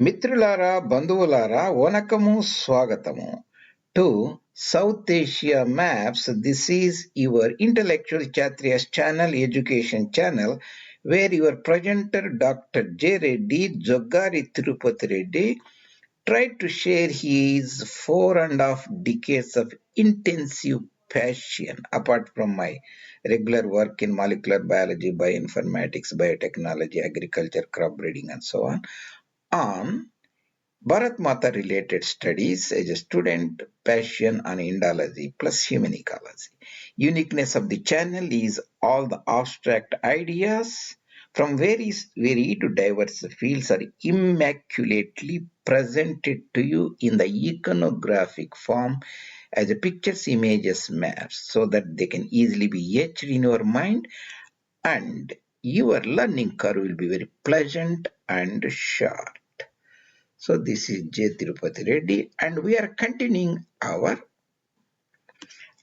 మిత్రులారా, బంధువులారా, వనకము స్వాగతము to South Asia Maps. This is your intellectual Chatriya's channel, education channel, where your presenter Dr. J. Reddy Joggari Tirupati Reddy tried to share his 4.5 decades of intensive passion, apart from my regular work in molecular biology, bioinformatics, biotechnology, agriculture, crop breeding, and so on Bharat Mata related studies as a student, passion on Indology plus human ecology. Uniqueness of the channel is all the abstract ideas from very to diverse fields are immaculately presented to you in the iconographic form as a pictures, images, maps, so that they can easily be etched in your mind and your learning curve will be very pleasant and short. So this is J. Tirupati Reddy and we are continuing our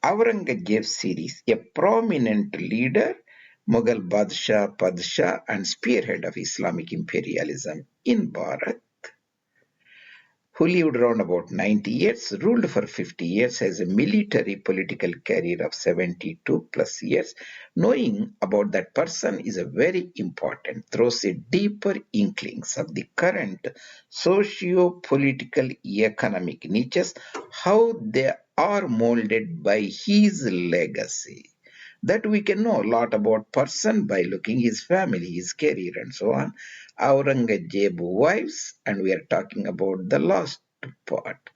Aurangzeb series, a prominent leader, Mughal Padshah and spearhead of Islamic imperialism in Bharat, who lived around about 90 years, ruled for 50 years, has a military political career of 72 plus years. Knowing about that person is a very important, throws a deeper inklings of the current socio-political economic niches, how they are molded by his legacy. That we can know a lot about person by looking his family, his career and so on. Aurangzeb wives, and we are talking about the last part.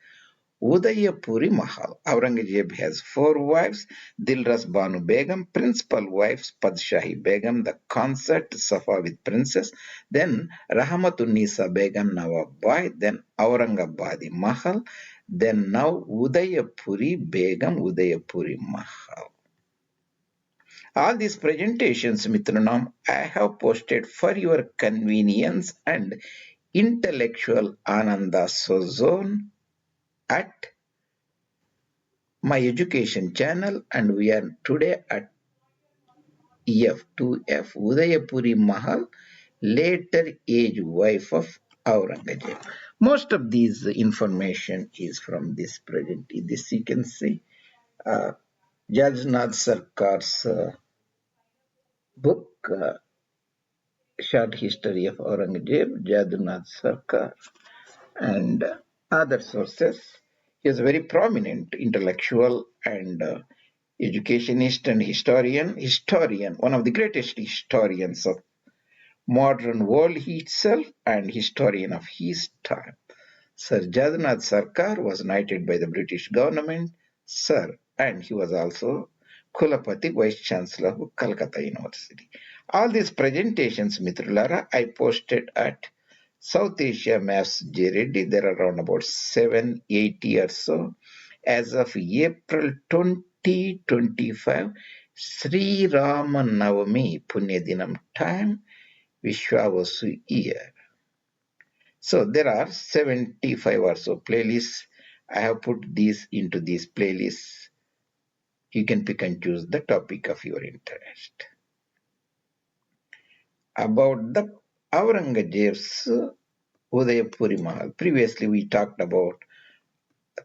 UDAIPURI Mahal. Aurangzeb has 4 wives. Dilras Banu Begum, principal wives Padshahi Begum, the consort Safa with princess. Then Zinat-un-Nissa Begum Nawab Bai. Then Aurangabadi Mahal. Then now UDAIPURI Begum, UDAIPURI Mahal. All these presentations, Mitranam, I have posted for your convenience and intellectual Ananda Sozone at my education channel, and we are today at F2F Udaipuri Mahal, later age wife of Aurangzeb. Most of these information is from this present. This you can see. Jandunath Sarkar's book, Short History of Aurangzeb, Jandunath Sarkar, and other sources. He is a very prominent intellectual and educationist and historian, one of the greatest historians of modern world itself and historian of his time. Sir Jandunath Sarkar was knighted by the British government, Sir, and he was also Kulapati, Vice Chancellor of Calcutta University. All these presentations, Mitrulara, I posted at South Asia Maps J. Reddy. There are around about 780 or so. As of April 2025, Sri Ramanavami Punyadinam time, Vishwavasu year. So there are 75 or so playlists. I have put these into these playlists. You can pick and choose the topic of your interest. About the Aurangzeb's Udaipuri Mahal. Previously we talked about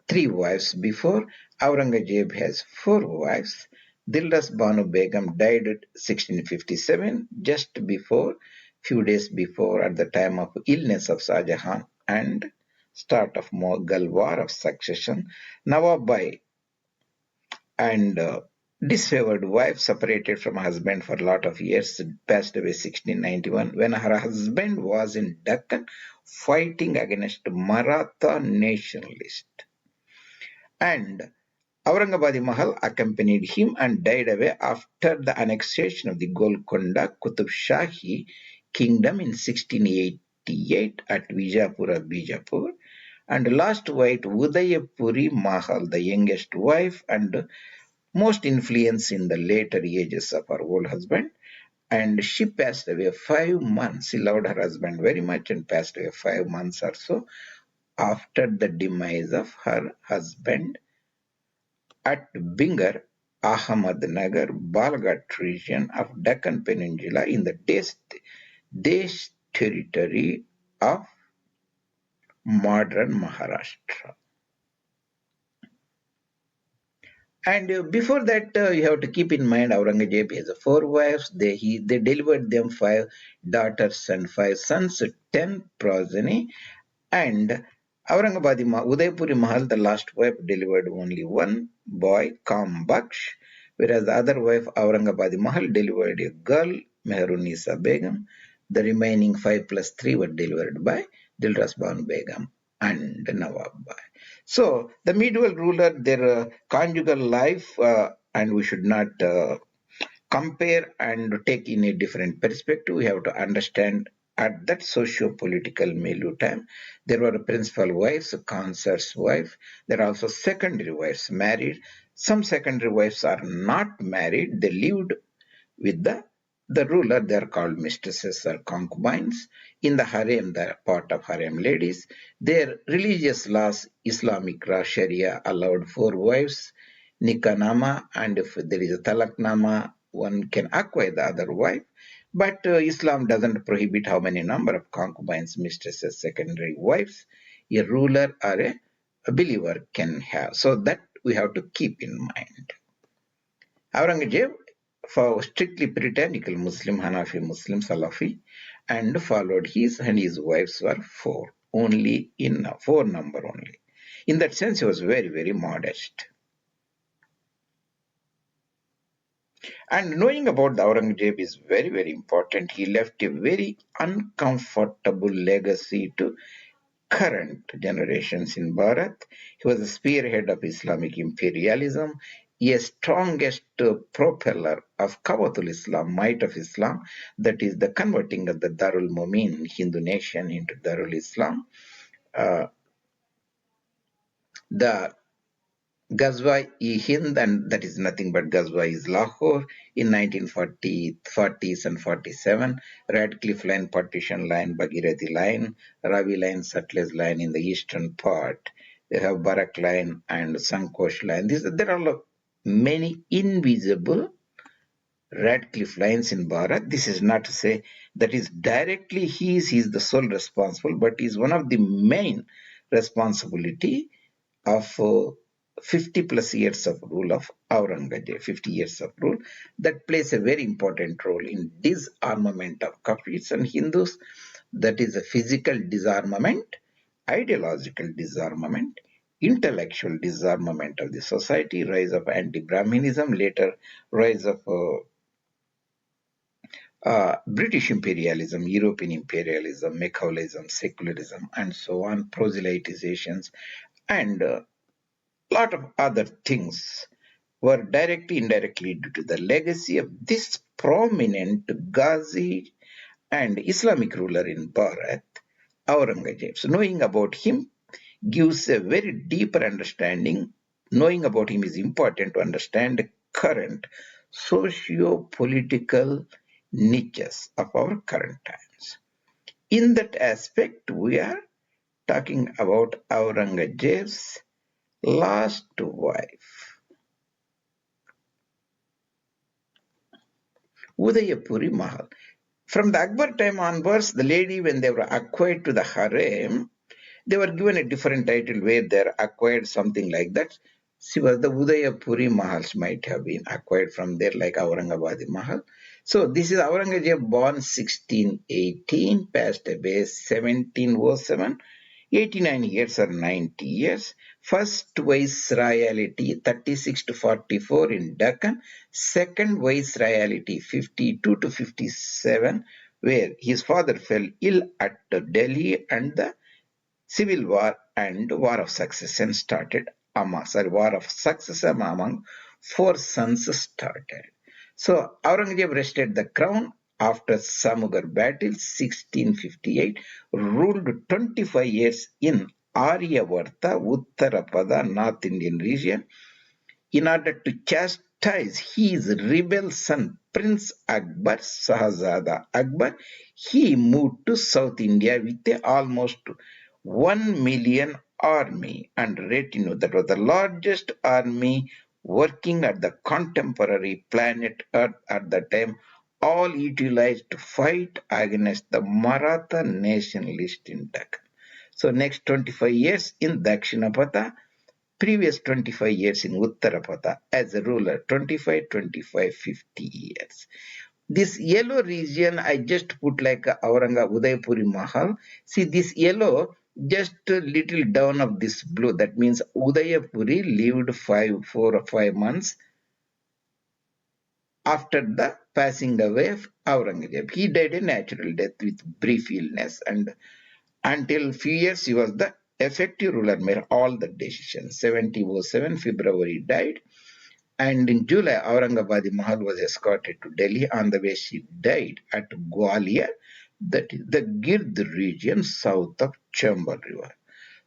3 wives before. Aurangzeb has 4 wives. Dilras Banu Begum died at 1657, just before, few days before, at the time of illness of Shah Jahan and start of Mughal war of succession. Nawab Bai and disfavored wife separated from husband for a lot of years, passed away 1691 when her husband was in Deccan fighting against Maratha nationalists. And Aurangabadi Mahal accompanied him and died away after the annexation of the Golconda Qutub Shahi kingdom in 1688 at Vijapura, Bijapur. And last wife Udaipuri Mahal, the youngest wife and most influence in the later ages of her old husband. And she passed away 5 months. She loved her husband very much and passed away 5 months or so after the demise of her husband at Bingar, Ahmednagar, Balghat region of Deccan Peninsula in the Desh territory of modern Maharashtra. And before that, you have to keep in mind Aurangzeb has 4 wives. They delivered them 5 daughters and 5 sons, 10 progeny. And Udaipuri Mahal, the last wife, delivered only 1 boy, Kambaksh, whereas the other wife, Aurangabadi Mahal, delivered a girl, Mehrun-Nissa Begum. The remaining 5 plus 3 were delivered by Dilrasban Begum and Nawab Bhai. So the medieval ruler, their conjugal life, and we should not compare and take in a different perspective. We have to understand at that socio-political milieu time, there were principal wives, consort's wife. There are also secondary wives married. Some secondary wives are not married. They lived with the ruler. They are called mistresses or concubines. In the harem, the part of harem ladies, their religious laws, Islamic law, Sharia, allowed 4 wives, Nikanama, and if there is a Talaknama, one can acquire the other wife. But Islam doesn't prohibit how many number of concubines, mistresses, secondary wives a ruler or a believer can have. So that we have to keep in mind. Aurangzeb, for strictly puritanical Muslim, Hanafi Muslim, Salafi, and followed his and his wives were 4, only in 4 number only. In that sense, he was very, very modest. And knowing about the Aurangzeb is very, very important. He left a very uncomfortable legacy to current generations in Bharat. He was the spearhead of Islamic imperialism, a strongest propeller of Qawatul Islam, might of Islam, that is the converting of the Darul Mumin Hindu nation into Darul Islam. The Ghazwa-e-Hind, and that is nothing but Ghazwa is Lahore in 1940s and 47, Radcliffe Line, Partition Line, Bhagirathi Line, Ravi Line, Sutlej Line in the eastern part. They have Barak Line and Sankosh Line. There are many invisible Radcliffe lines in Bharat. This is not to say that is directly he is the sole responsible, but is one of the main responsibility of 50 plus years of rule of Aurangzeb, 50 years of rule, that plays a very important role in disarmament of Kafirs and Hindus. That is a physical disarmament, ideological disarmament, intellectual disarmament of the society, rise of anti-Brahminism, later rise of British imperialism, European imperialism, Machiavellism, secularism, and so on, proselytizations, and lot of other things were directly, indirectly due to the legacy of this prominent Ghazi and Islamic ruler in Bharat, Aurangzeb. So knowing about him gives a very deeper understanding. Knowing about him is important to understand current socio-political niches of our current times. In that aspect, we are talking about Aurangzeb's last wife, Udaipuri Mahal. From the Akbar time onwards, the lady, when they were acquired to the harem, they were given a different title where they acquired something like that. She was the Udaipuri Mahals, might have been acquired from there, like Aurangabadi Mahal. So this is Aurangzeb, born 1618, passed away 1707. 89 years or 90 years. First Viceroyalty 36 to 44 in Deccan. Second Viceroyalty 52 to 57, where his father fell ill at Delhi and the civil war and war of succession started. War of succession among 4 sons started. So Aurangzeb wrested the crown after Samugar battle 1658, ruled 25 years in Aryavarta, Uttarapada, North Indian region. In order to chastise his rebel son Prince Akbar, Shahzada Akbar, he moved to South India with almost 1 million army and retinue. That was the largest army working at the contemporary planet Earth at the time, all utilized to fight against the Maratha nationalist in Deccan. So next 25 years in Dakshinapatha, previous 25 years in Uttarapatha as a ruler, 25, 25, 50 years. This yellow region, I just put like Udaipuri Mahal. See this yellow, just a little down of this blue. That means Udayapuri lived 4 or 5 months after the passing away of Aurangzeb. He died a natural death with brief illness, and until few years he was the effective ruler, made all the decisions. 1707 February died, and in July Aurangabadi Mahal was escorted to Delhi. On the way she died at Gwalior, that is the Gird region south of Chambal River.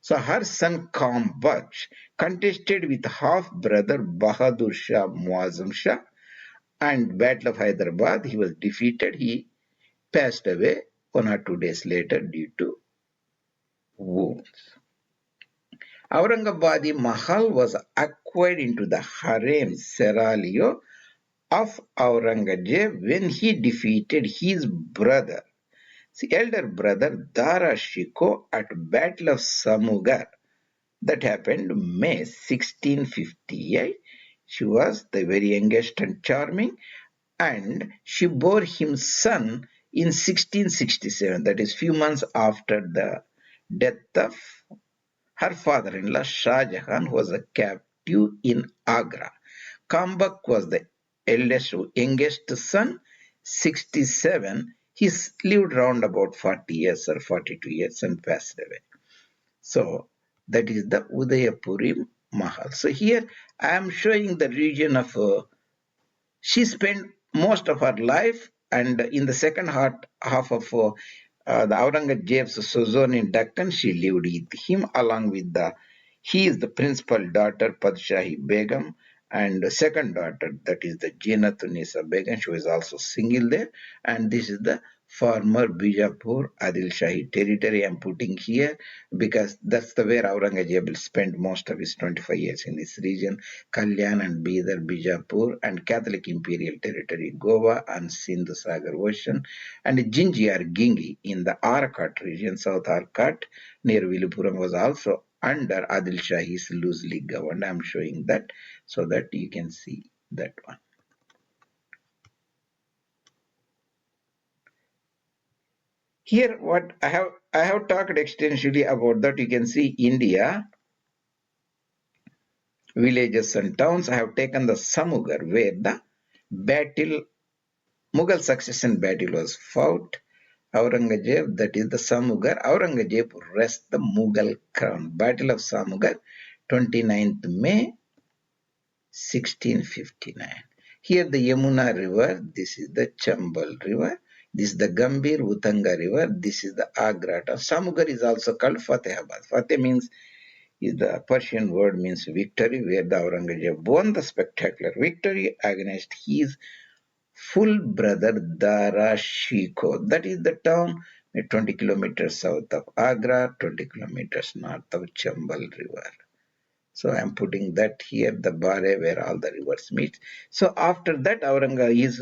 So her son Kam Baksh contested with half-brother Bahadur Shah Muazzam Shah, and Battle of Hyderabad he was defeated. He passed away 1 or 2 days later due to wounds. Aurangabadi Mahal was acquired into the harem seraglio of Aurangzeb when he defeated his brother, the elder brother Dara Shikoh at Battle of Samugar. That happened May 1658. She was the very youngest and charming, and she bore him son in 1667, that is few months after the death of her father-in-law Shah Jahan, who was a captive in Agra. Kambak was the youngest son, 67. He lived round about 40 years or 42 years and passed away. So that is the Udayapuri Mahal. So here I am showing the region of, she spent most of her life, and in the second half of the Aurangzeb's sojourn in Deccan, she lived with him along with he is the principal daughter Padshahi Begum, and the second daughter, that is the Zinat-un-Nissa Begum. She was also single there, and this is the former Bijapur Adil Shahi territory I'm putting here because that's the where Aurangzeb spent most of his 25 years in this region. Kalyan and Bidar, Bijapur, and Catholic Imperial Territory, Goa and Sindhu Sagar Ocean, and Jinji Gingi in the Arakat region, South Arakat near Vilupuram was also under Adil Shah. Is loosely governed. I'm showing that so that you can see that one. Here what I have talked extensively about that. You can see India, villages and towns. I have taken the Samugar where the battle, Mughal succession battle was fought. Aurangzeb, that is the Samugar. Aurangzeb wrest the Mughal crown. Battle of Samugar, 29th May 1659. Here the Yamuna river, this is the Chambal river, this is the Gambhir Utanga river, this is the Agra. Samugar is also called Fatehabad. Fateh means, is the Persian word means victory, where the Aurangzeb won the spectacular victory against his full brother Dara Shikoh. That is the town 20 kilometers south of Agra, 20 kilometers north of Chambal river. So I am putting that here, the Bare where all the rivers meet. So after that, Aurangzeb, his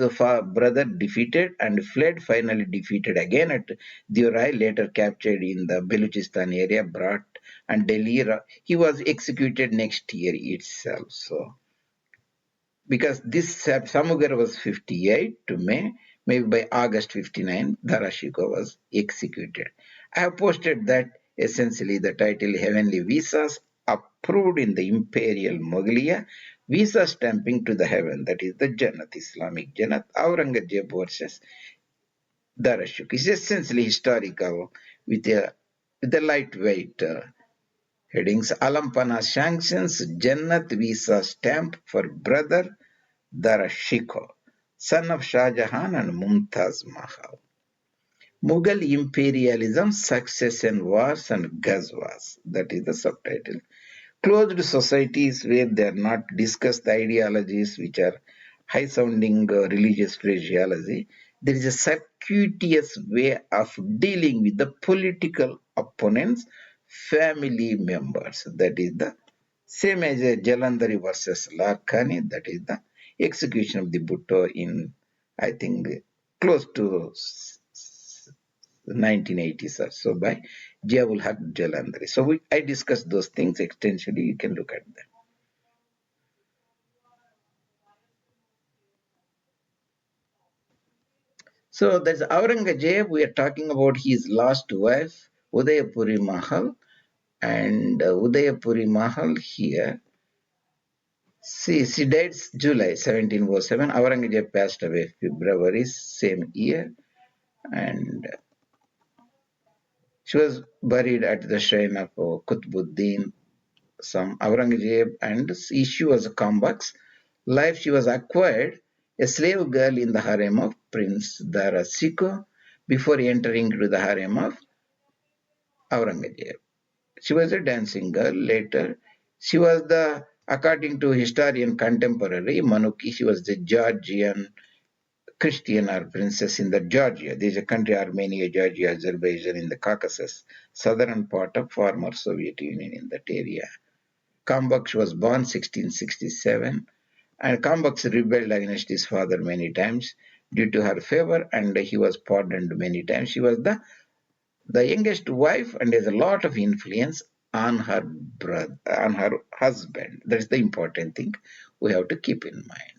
brother defeated and fled, finally defeated again at Durai, later captured in the Baluchistan area, brought and Delhi. He was executed next year itself. So because this Samugar was 58 to May, maybe by August 59, Darashiko was executed. I have posted that essentially the title Heavenly Visas approved in the Imperial Mughaliya, visa stamping to the heaven, that is the Jannath, Islamic Jannath, Aurangzeb versus Darashuk. It's essentially historical with a lightweight headings. Alampana sanctions Jannath visa stamp for brother Dara Shikoh, son of Shah Jahan and Mumtaz Mahal. Mughal imperialism, succession wars and ghazwas. That is the subtitle. Closed societies where they are not discussed the ideologies which are high-sounding religious phraseology. There is a circuitous way of dealing with the political opponents, family members. That is the same as Jalandhari versus Larkhani. That is the execution of the Bhutto in, I think, close to 1980s or so by Ziaul Haq Jalandhari. So I discussed those things extensively. You can look at them. So there's Aurangzeb. We are talking about his last wife, UDAIPURI Mahal. And UDAIPURI Mahal here, she died July 1707. Aurangzeb passed away February same year. And she was buried at the shrine of Qutbuddin, some Aurangzeb, and she was a Kambak's life. She was acquired a slave girl in the harem of Prince Dara Shikoh before entering into the harem of Aurangzeb. She was a dancing girl. Later, she was according to historian contemporary Manuki, she was the Georgian Christian or princess in the Georgia. There is a country, Armenia, Georgia, Azerbaijan in the Caucasus, southern part of former Soviet Union in that area. Kambak was born 1667, and Kambak rebelled against his father many times due to her favor, and he was pardoned many times. She was the youngest wife and has a lot of influence on her brother, on her husband. That's the important thing we have to keep in mind.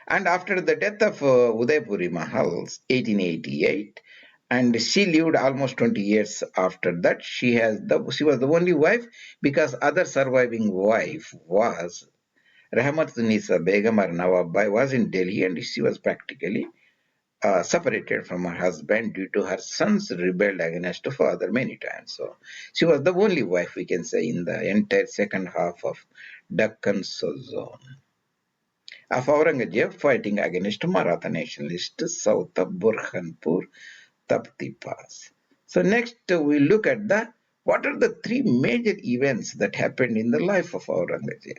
And after the death of Udaipuri Mahal, 1888, and she lived almost 20 years after that. She was the only wife because other surviving wife was Zinat-un-Nissa Begum or Nawab was in Delhi, and she was practically separated from her husband due to her sons rebelled against her father many times. So she was the only wife, we can say, in the entire second half of Deccan zone of Aurangzeb fighting against Maratha nationalists south of Burhanpur, Tapti Pass. So next we look at what are the three major events that happened in the life of Aurangzeb.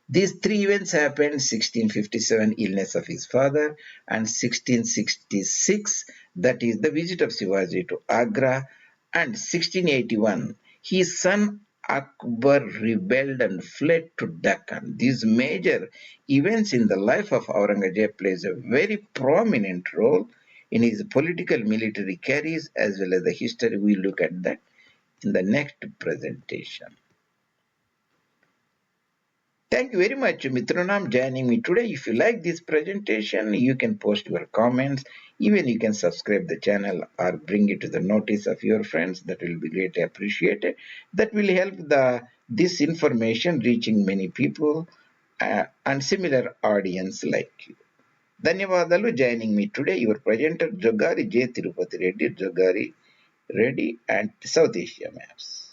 These three events happened: 1657, illness of his father, and 1666, that is the visit of Shivaji to Agra, and 1681, his son Akbar rebelled and fled to Deccan. These major events in the life of Aurangzeb plays a very prominent role in his political military careers as well as the history. We look at that in the next presentation. Thank you very much, Mitranam, joining me today. If you like this presentation, you can post your comments. Even you can subscribe the channel or bring it to the notice of your friends. That will be greatly appreciated. That will help this information reaching many people and similar audience like you. Dhanyavadalu joining me today. Your presenter Jogari J. Tirupati Reddy, Jogari Reddy and South Asia Maps.